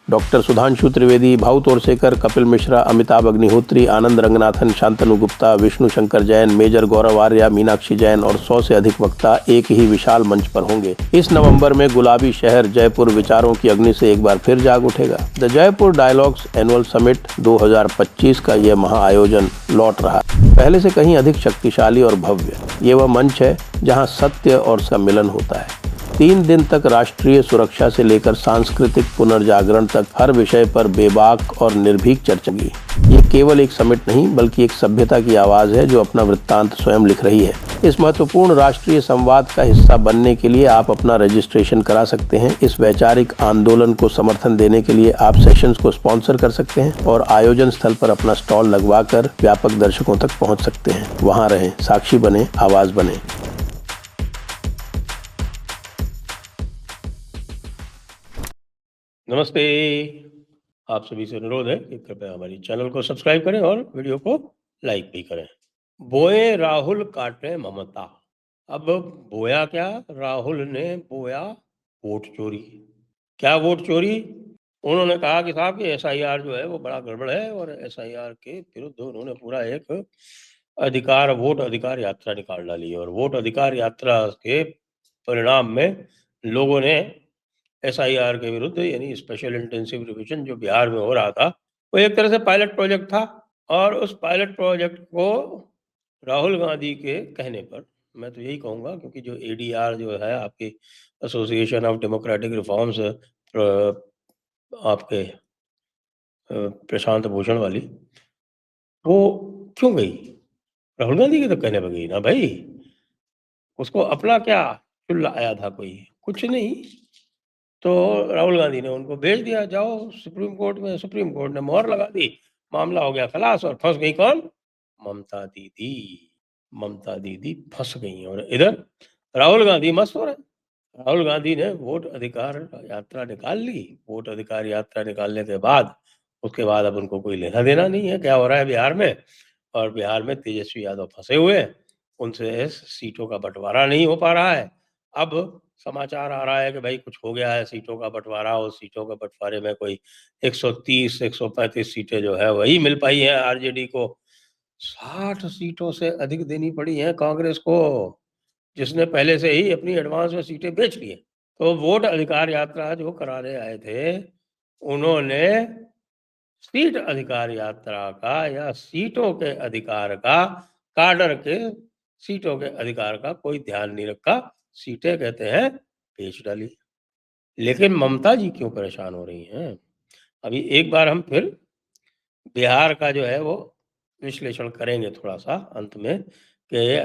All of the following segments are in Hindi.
डॉक्टर सुधांशु त्रिवेदी, भाऊ तोरसेकर, कपिल मिश्रा, अमिताभ अग्निहोत्री, आनंद रंगनाथन, शांतनु गुप्ता, विष्णु शंकर जैन, मेजर गौरव आर्या, मीनाक्षी जैन और 100 से अधिक वक्ता एक ही विशाल मंच पर होंगे। इस नवंबर में गुलाबी शहर जयपुर विचारों की अग्नि से एक बार फिर जाग उठेगा। The Jaipur dialogues annual summit 2025 का यह महाआयोजन लौट रहा है, पहले से कहीं अधिक शक्तिशाली और भव्य। ये वह मंच है जहां सत्य और उसका मिलन होता है। 3 दिन तक राष्ट्रीय सुरक्षा से लेकर सांस्कृतिक पुनर्जागरण तक हर विषय पर बेबाक और निर्भीक चर्चा की। ये केवल एक समिट नहीं बल्कि एक सभ्यता की आवाज है जो अपना वृत्तांत स्वयं लिख रही है। इस महत्वपूर्ण राष्ट्रीय संवाद का हिस्सा बनने के लिए आप अपना रजिस्ट्रेशन करा सकते हैं। इस वैचारिक आंदोलन को समर्थन देने के लिए आप सेशंस को स्पॉन्सर कर सकते हैं और आयोजन स्थल पर अपना स्टॉल लगवाकर व्यापक दर्शकों तक पहुंच सकते हैं। वहां रहें, साक्षी बने, आवाज बने। नमस्ते, आप सभी से अनुरोध है कि कृपया हमारी चैनल को सब्सक्राइब करें और वीडियो को लाइक भी करें। बोए राहुल काटे ममता। अब बोया क्या? राहुल ने बोया वोट चोरी। क्या वोट चोरी? उन्होंने कहा कि साहब कि एसआईआर जो है वो बड़ा गड़बड़ है और एसआईआर के विरुद्ध उन्होंने पूरा एक वोट अधिकार यात्रा निकाल डाली और वोट अधिकार यात्रा के परिणाम में लोगों ने एसआईआर के विरुद्ध यानी स्पेशल इंटेंसिव रिवीजन जो बिहार में हो रहा था, वो एक तरह से पायलट प्रोजेक्ट था और उस पायलट प्रोजेक्ट को राहुल गांधी के कहने पर, मैं तो यही कहूँगा क्योंकि जो एडीआर जो है आपकी एसोसिएशन ऑफ डेमोक्रेटिक रिफॉर्म्स आपके प्रशांत भूषण वाली, वो क्यों गई? राहुल गांधी के तो कहने पर गई ना भाई। उसको अपना क्या चुल्ला आया था कोई? कुछ नहीं। तो राहुल गांधी ने उनको भेज दिया, जाओ सुप्रीम कोर्ट में। सुप्रीम कोर्ट ने मोहर लगा दी, मामला हो गया खलास और फंस गई कौन? ममता दीदी। ममता दीदी फंस गई और इधर राहुल गांधी मस्त हो रहे। राहुल गांधी ने वोट अधिकार यात्रा निकाल ली। वोट अधिकार यात्रा निकालने के बाद उसके बाद अब उनको कोई लेना देना नहीं है क्या हो रहा है बिहार में। और बिहार में तेजस्वी यादव फंसे हुए हैं, उनसे सीटों का बंटवारा नहीं हो पा रहा है। अब समाचार आ रहा है कि भाई कुछ हो गया है सीटों का बंटवारा और सीटों का बंटवारे में कोई 130 135 सीटें जो है वही मिल पाई हैं आरजेडी को। 60 सीटों से अधिक देनी पड़ी हैं कांग्रेस को, जिसने पहले से ही अपनी एडवांस में सीटें बेच ली हैं। तो वोट अधिकार यात्रा जो कराने आए थे, उन्होंने सीट अधिकार यात्रा का या सीटों के अधिकार का, काडर के सीटों के अधिकार का कोई ध्यान नहीं रखा। सीटें कहते हैं बेच डाली। लेकिन ममता जी क्यों परेशान हो रही हैं? अभी एक बार हम फिर बिहार का जो है वो विश्लेषण करेंगे थोड़ा-सा अंत में कि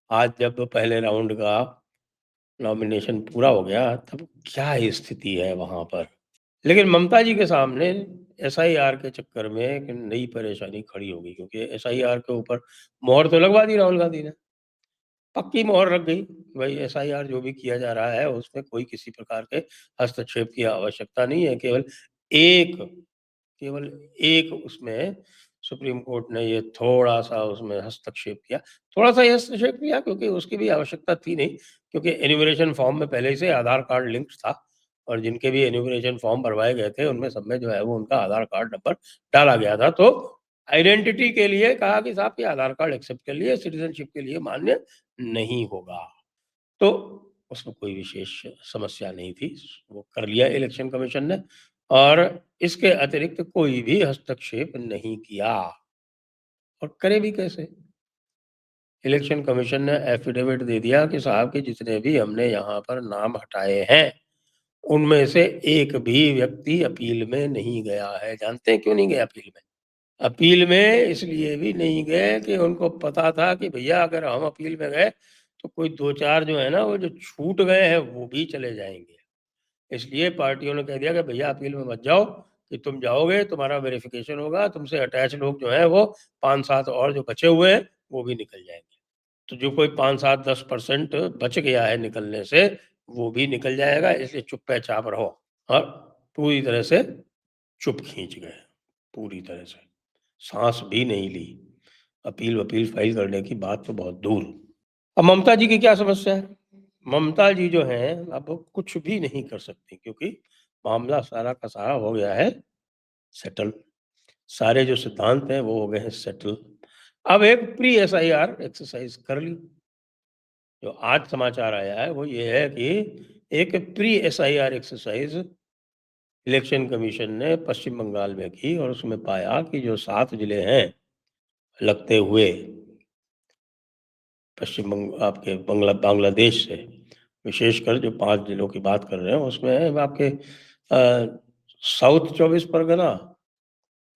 आज जब पहले राउंड का नॉमिनेशन पूरा हो गया, तब क्या स्थिति है वहाँ पर। लेकिन ममता जी के सामने एसआईआर के चक्कर में एक नई परेशानी खड़ी हो गई क्योंकि एसआईआर के ऊपर मोहर तो लगवा दी राहुल गांधी ने। पक्की मोहर लग गई, भाई एसआईआर जो भी किया जा रहा है उसमें कोई किसी प्रकार के हस्तक्षेप की आवश्यकता नहीं है। एक केवल एक उसमें सुप्रीम कोर्ट ने ये थोड़ा-सा उसमें हस्तक्षेप किया। थोड़ा-सा ही हस्तक्षेप किया क्योंकि उसकी भी आवश्यकता थी नहीं, क्योंकि एन्यूमरेशन फॉर्म में पहले ही से आधार कार्ड लिंक्ड था और जिनके भी एन्यूमरेशन फॉर्म भरवाए गए थे, उनमें सब में जो है वो उनका आधार कार्ड नंबर डाला गया था। तो आइडेंटिटी के लिए कहा कि साहब ये आधार कार्ड एक्सेप्ट कर लिए, सिटीज़नशिप के लिए मान्य नहीं होगा। तो उसमें कोई विशेष समस्या नहीं थी, वो कर लिया इलेक्शन कमीशन ने और इसके अतिरिक्त कोई भी हस्तक्षेप नहीं किया। और करे भी कैसे? इलेक्शन कमीशन ने एफिडेविट दे दिया कि साहब के जितने भी हमने यहाँ पर नाम हटाए हैं, उनमें से एक भी व्यक्ति अपील में नहीं गया है। जानते हैं क्यों नहीं गया अपील में? अपील में इसलिए भी नहीं गए कि उनको पता था कि भैया अगर हम अपील में गए, तो कोई 2-4 जो है ना, वो जो छूट गए हैं, वो भी चले जाएँगे। इसलिए पार्टियों ने कह दिया कि भैया अपील में मत जाओ, कि तुम जाओगे तुम्हारा वेरिफिकेशन होगा, तुमसे अटैच लोग जो हैं वो 5-7 और जो बचे हुए हैं, वो भी निकल जाएँगे। तो जो कोई 5-7-10% बच गया है निकलने से, वो भी निकल जाएगा, इसलिए चुप-चाप रहो। और पूरी तरह से चुप खींच गए, पूरी तरह से। साँस भी नहीं ली। अपील-वपील फाइल करने की बात तो बहुत दूर। अब ममता जी की क्या समस्या है? ममता जी जो हैं, अब कुछ भी नहीं कर सकती क्योंकि मामला सारा का सारा हो गया है सेटल। सारे जो सिद्धांत हैं वो हो गए हैं सेटल। अब एक प्री एसआईआर एक्सरसाइज कर ली। जो आज समाचार आया है वो ये है कि एक pre SIR exercise election commission ने पश्चिम बंगाल में की और उसमें पाया कि जो 7 जिले हैं लगते हुए पश्चिम आपके बांग्लादेश से, विशेषकर जो 5 जिलों की बात कर रहे हैं उसमें आपके साउथ 24 परगना,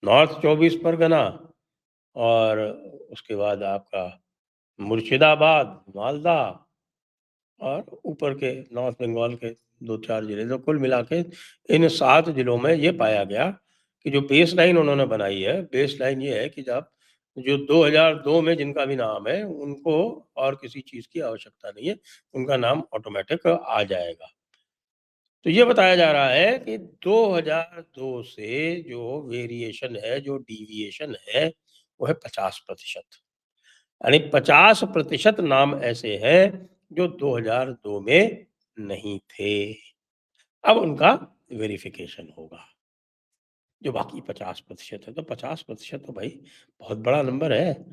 नॉर्थ 24 परगना और उसके बाद आपका मुर्शिदाबाद, मालदा और ऊपर के नॉर्थ बंगाल के 2-4 जिले, तो कुल मिला के इन 7 जिलों में ये पाया गया कि जो बेसलाइन उन्होंने बनाई है, बेसलाइन ये है कि जब जो 2002 में जिनका भी नाम है, उनको और किसी चीज़ की आवश्यकता नहीं है, उनका नाम ऑटोमैटिक आ जाएगा। तो ये बताया जा रहा है कि 2002 से जो वेरिएशन है, जो डेविएशन है, वो है 50%। यानी 50% नाम ऐसे हैं जो 2002 में नहीं थे। अब उनका वेरिफिकेशन होगा। जो बाकी 50% है, तो 50% तो भाई बहुत बड़ा नंबर है।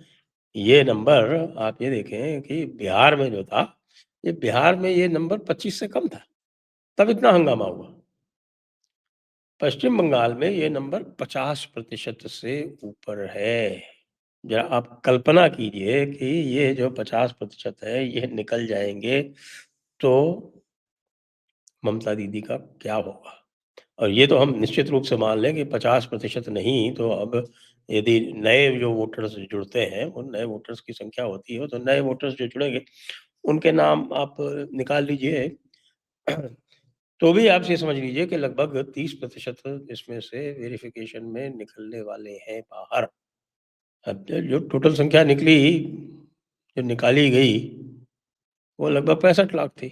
ये नंबर आप ये देखें कि बिहार में जो था, ये बिहार में ये नंबर 25 से कम था, तब इतना हंगामा हुआ। पश्चिम बंगाल में ये नंबर 50% से ऊपर है। ज़रा आप कल्पना कीजिए कि ये जो 50% है, ये निकल जाएँगे, तो ममता दीदी का क्या होगा? और ये तो हम निश्चित रूप से मान लें कि 50% नहीं, तो अब यदि नए जो वोटर्स जुड़ते हैं, उन नए वोटर्स की संख्या होती है, तो नए वोटर्स जो जुड़ेंगे, उनके नाम आप निकाल लीजिए। तो भी आप ये समझ लीजिए कि लगभग 30% इसमें से वेरिफ़िकेशन में निकलने वाले हैं बाहर। अब जो टोटल संख्या निकली, जो निकाली गई, वो लगभग 65 लाख थी।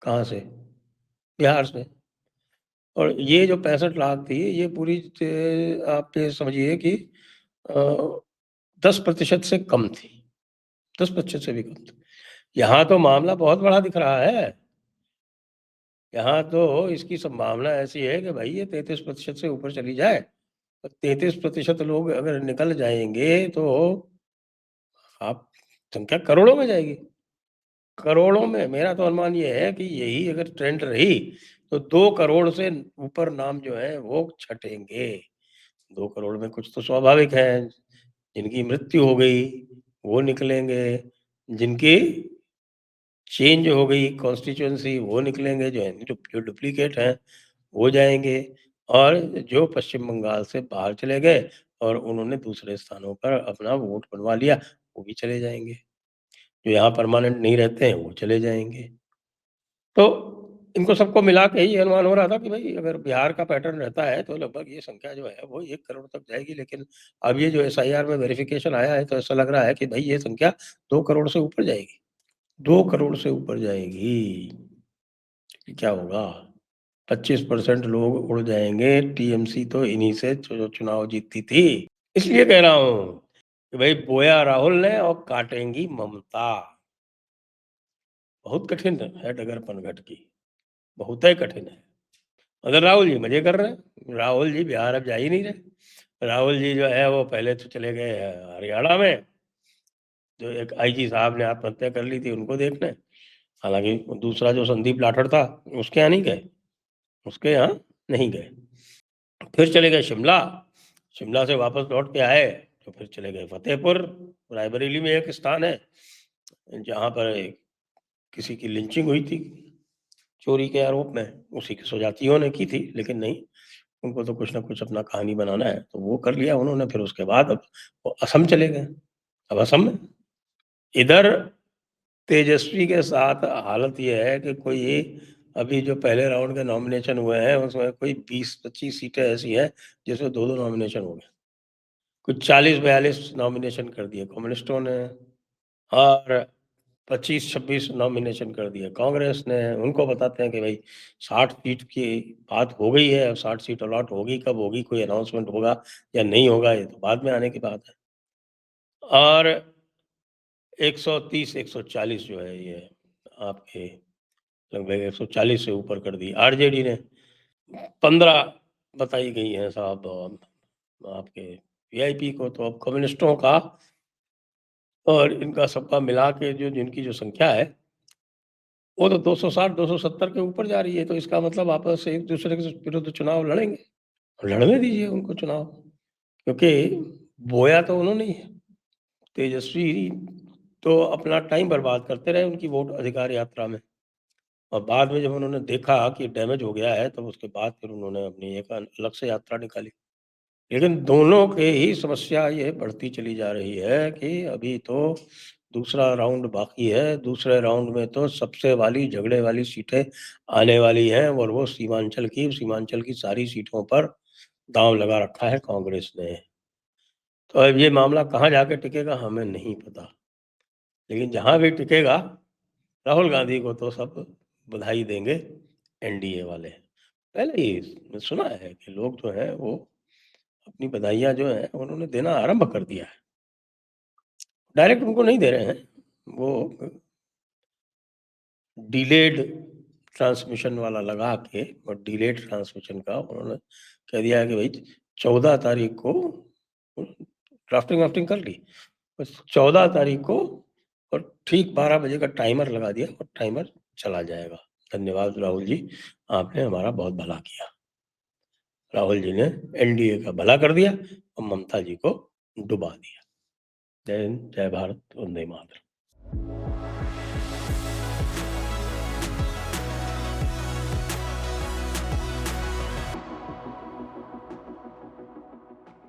कहाँ से? बिहार से। और ये जो 65 लाख थी, ये पूरी आप ये समझिए कि अ, 10% से कम थी। 10% से भी कम थी। यहाँ तो मामला बहुत बड़ा दिख रहा है। यहाँ तो इसकी संभावना ऐसी है कि भई ये 33% से ऊपर चली जाए। 33% लोग अगर निकल जाएँगे, तो आप संख्या करोड़ों में जाएगी। करोड़ों में, मेरा तो अनुमान ये है कि यही अगर ट्रेंड रही, तो 2 करोड़ से ऊपर नाम जो हैं वो छँटेंगे। 2 करोड़ में कुछ तो स्वाभाविक है, जिनकी मृत्यु हो गई, वो निकलेंगे, जिनकी चेंज हो गई कॉन्स्टिट्यूएंसी, वो निकलेंगे, जो डुप्लीकेट हैं, वो जाएँगे, और जो पश्चिम बंगाल से बाहर चले गए और उन्होंने दूसरे स्थानों पर अपना वोट बनवा लिया, वो भी चले जाएँगे। जो यहाँ परमानेंट नहीं रहते हैं, वो चले जाएँगे। तो इनको सबको मिला के ये अनुमान हो रहा था कि भई अगर बिहार का पैटर्न रहता है, तो लगभग ये संख्या जो है वो 1 करोड़ तक जाएगी। लेकिन अब ये जो एसआईआर में वेरिफ़िकेशन आया है, तो ऐसा लग रहा है कि भई ये संख्या 2 करोड़ से ऊपर जाएगी। 2 करोड़ से ऊपर जाएगी। क्या होगा? 25% लोग उड़ जाएँगे, टीएमसी तो इन्हीं से चुनाव जीतती थी। इसलिए कह रहा हूँ कि भई बोया राहुल ने और काटेंगी ममता। बहुत कठिन है डगर पनघट की, बहुत ही कठिन है। मगर राहुल जी मज़े कर रहे हैं। राहुल जी बिहार अब जा ही नहीं रहे। राहुल जी जो है वो पहले तो चले गए हरियाणा में, जो एक आईजी साहब ने आत्महत्या कर ली थी उनको देखने। हालाँकि दूसरा जो संदीप लाठर था, उसके यहाँ नहीं गए, उसके यहाँ नहीं गए। फिर चले गए शिमला, शिमला से वापस लौट के आए, तो फिर चले गए फ़तेहपुर। रायबरेली में एक स्थान है, जहाँ पर किसी की लिंचिंग हुई थी, चोरी के आरोप में। उसी की स्वजातियों ने की थी, लेकिन नहीं, उनको तो कुछ न कुछ अपना कहानी बनाना है, तो वो कर लिया उन्होंने। फिर उसके बाद अब वो असम चले गए। अब असम में इधर तेजस्वी के साथ हालत ये है कि कोई अभी जो पहले राउंड के नॉमिनेशन हुए हैं, उसमें कोई 20-25 सीटें ऐसी हैं, जिसमें 2-2 नॉमिनेशन हो गए। कुछ 40-42 नॉमिनेशन कर दिए कम्युनिस्टों ने, और 25-26 नॉमिनेशन कर दिए कांग्रेस ने। उनको बताते हैं कि भई 60 सीट की बात हो गई है, अब 60 सीट अलॉट होगी, कब होगी, कोई अनाउंसमेंट होगा या नहीं होगा, ये तो बाद में आने की बात है। और 130-140 जो है ये आपके लगभग 140 से ऊपर कर दी आरजेडी ने। 15 बताई गई हैं साहब आपके वीआईपी को तो अब कम्युनिस्टों का और इनका सबका मिला के जो जिनकी जो संख्या है, वो तो 260, 270 के ऊपर जा रही है, तो इसका मतलब आपस से एक-दूसरे के विरुद्ध चुनाव लड़ेंगे। लड़ने दीजिए उनको चुनाव, क्योंकि बोया तो उन्होंने ही है। तेजस्वी तो अपना टाइम बर्बाद करते रहे उनकी वोट अधिकार यात्रा में और बाद में जब उन्होंने देखा कि डैमेज हो गया है, तब उसके बाद फिर उन्होंने अपनी एक अलग से यात्रा निकाली। लेकिन दोनों के ही समस्या ये बढ़ती चली जा रही है कि अभी तो दूसरा राउंड बाकी है। दूसरे राउंड में तो सबसे वाली झगड़े वाली सीटें आने वाली हैं और वो सीमांचल की सारी सीटों पर दाँव लगा रखा है कांग्रेस ने। तो अब ये मामला कहाँ जाके टिकेगा हमें नहीं पता। लेकिन जहाँ भी टिकेगा, राहुल गांधी को तो सब बधाई देंगे एनडीए वाले। पहले ही सुना है कि लोग जो हैं वो अपनी बधाइयाँ जो हैं उन्होंने देना आरंभ कर दिया है। डायरेक्ट उनको नहीं दे रहे हैं, वो डिलेड ट्रांसमिशन वाला लगा के और डिलेड ट्रांसमिशन का उन्होंने कह दिया है कि भई 14 तारीख को ड्राफ्टिंग वाफ्टिंग कर ली। बस 14 तारीख को और ठीक 12 बजे का टाइमर लगा दिया और टाइमर चला जाएगा। धन्यवाद राहुल जी, आपने हमारा बहुत भला किया। राहुल जी ने एनडीए का भला कर दिया और ममता जी को डुबा दिया। जय हिंद, जय भारत, वंदे मातरम।